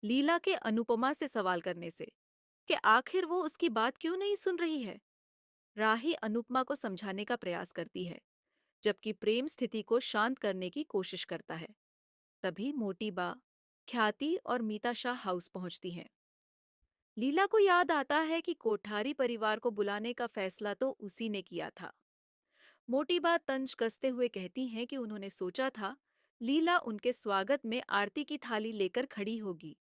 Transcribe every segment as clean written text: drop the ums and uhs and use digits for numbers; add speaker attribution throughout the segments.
Speaker 1: लीला के अनुपमा से सवाल करने से कि आखिर वो उसकी बात क्यों नहीं सुन रही है। राही अनुपमा को समझाने का प्रयास करती है, जबकि प्रेम स्थिति को शांत करने की कोशिश करता है। तभी मोटी बा, ख्याति और मीता शाह हाउस पहुंचती हैं। लीला को याद आता है कि कोठारी परिवार को बुलाने का फैसला तो उसी ने किया था। मोटी बा तंज कसते हुए कहती हैं कि उन्होंने सोचा था लीला उनके स्वागत में आरती की थाली लेकर खड़ी होगी।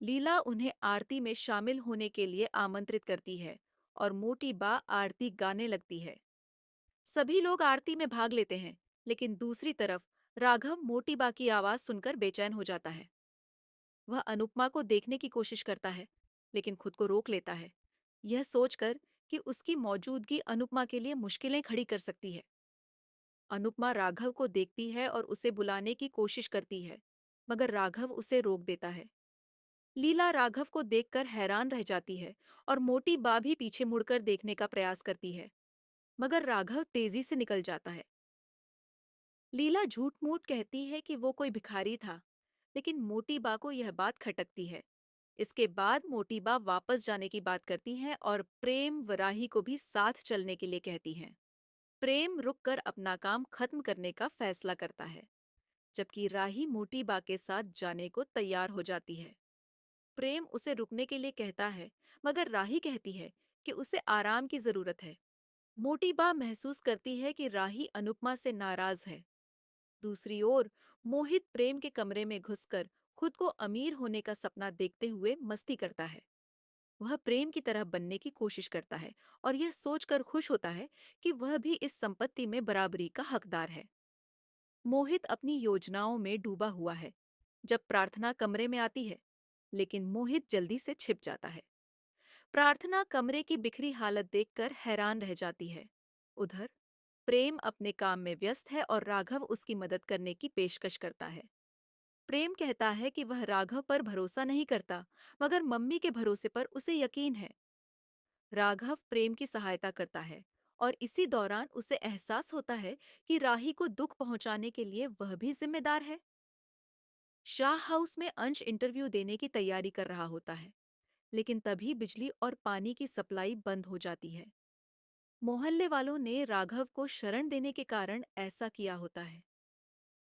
Speaker 1: लीला उन्हें आरती में शामिल होने के लिए आमंत्रित करती है और मोटी बा आरती गाने लगती है। सभी लोग आरती में भाग लेते हैं, लेकिन दूसरी तरफ राघव मोटी बा की आवाज सुनकर बेचैन हो जाता है। वह अनुपमा को देखने की कोशिश करता है, लेकिन खुद को रोक लेता है, यह सोचकर कि उसकी मौजूदगी अनुपमा के लिए मुश्किलें खड़ी कर सकती है। अनुपमा राघव को देखती है और उसे बुलाने की कोशिश करती है, मगर राघव उसे रोक देता है। लीला राघव को देखकर हैरान रह जाती है और मोटी बा भी पीछे मुड़कर देखने का प्रयास करती है, मगर राघव तेजी से निकल जाता है। लीला झूठ-मूठ कहती है कि वो कोई भिखारी था, लेकिन मोटी बा को यह बात खटकती है। इसके बाद मोटी बा वापस जाने की बात करती है और प्रेम व राही को भी साथ चलने के लिए कहती हैं। प्रेम रुककर अपना काम खत्म करने का फैसला करता है, जबकि राही मोटी बा के साथ जाने को तैयार हो जाती है। प्रेम उसे रुकने के लिए कहता है, मगर राही कहती है कि उसे आराम की जरूरत है। मोटी बा महसूस करती है कि राही अनुपमा से नाराज है। दूसरी ओर मोहित प्रेम के कमरे में घुसकर खुद को अमीर होने का सपना देखते हुए मस्ती करता है। वह प्रेम की तरह बनने की कोशिश करता है और यह सोचकर खुश होता है कि वह भी इस संपत्ति में बराबरी का हकदार है। मोहित अपनी योजनाओं में डूबा हुआ है जब प्रार्थना कमरे में आती है, लेकिन मोहित जल्दी से छिप जाता है। प्रार्थना कमरे की बिखरी हालत देखकर हैरान रह जाती है। उधर प्रेम अपने काम में व्यस्त है और राघव उसकी मदद करने की पेशकश करता है। प्रेम कहता है कि वह राघव पर भरोसा नहीं करता, मगर मम्मी के भरोसे पर उसे यकीन है। राघव प्रेम की सहायता करता है और इसी दौरान उसे एहसास होता है कि राही को दुख पहुंचाने के लिए वह भी जिम्मेदार है। शाह हाउस में अंश इंटरव्यू देने की तैयारी कर रहा होता है, लेकिन तभी बिजली और पानी की सप्लाई बंद हो जाती है। मोहल्ले वालों ने राघव को शरण देने के कारण ऐसा किया होता है।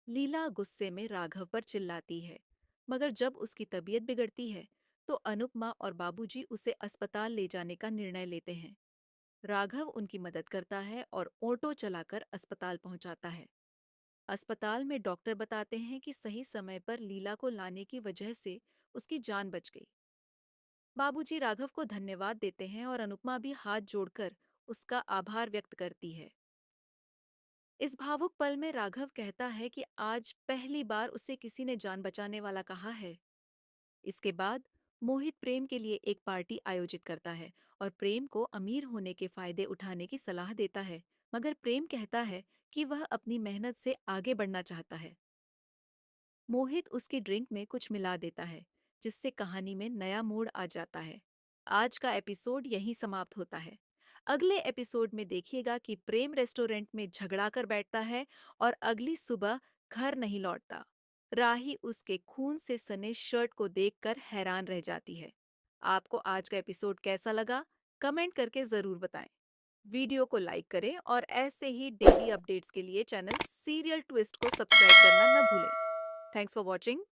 Speaker 1: लीला गुस्से में राघव पर चिल्लाती है, मगर जब उसकी तबीयत बिगड़ती है, तो अनुपमा और बाबूजी उसे अस्पताल ले जाने का निर्णय लेते हैं। राघव उनकी मदद करता है और ऑटो चलाकर अस्पताल पहुंचाता है। अस्पताल में डॉक्टर बताते हैं कि सही समय पर लीला को लाने की वजह से उसकी जान बच गई। बाबूजी राघव को धन्यवाद देते हैं और अनुपमा भी हाथ जोड़कर उसका आभार व्यक्त करती है। इस भावुक पल में राघव कहता है कि आज पहली बार उसे किसी ने जान बचाने वाला कहा है। इसके बाद मोहित प्रेम के लिए एक पार्टी आयोजित करता है और प्रेम को अमीर होने के फायदे उठाने की सलाह देता है, मगर प्रेम कहता है कि वह अपनी मेहनत से आगे बढ़ना चाहता है। मोहित उसकी ड्रिंक में कुछ मिला देता है, जिससे कहानी में नया मोड़ आ जाता है। आज का एपिसोड यहीं समाप्त होता है। अगले एपिसोड में देखिएगा कि प्रेम रेस्टोरेंट में झगड़ा कर बैठता है और अगली सुबह घर नहीं लौटता। राही उसके खून से सने शर्ट को देखकर हैरान रह जाती है। आपको आज का एपिसोड कैसा लगा? कमेंट करके जरूर बताएं। वीडियो को लाइक करें और ऐसे ही डेली अपडेट्स के लिए चैनल सीरियल ट्विस्ट को सब्सक्राइब करना न भूलें। Thanks for watching.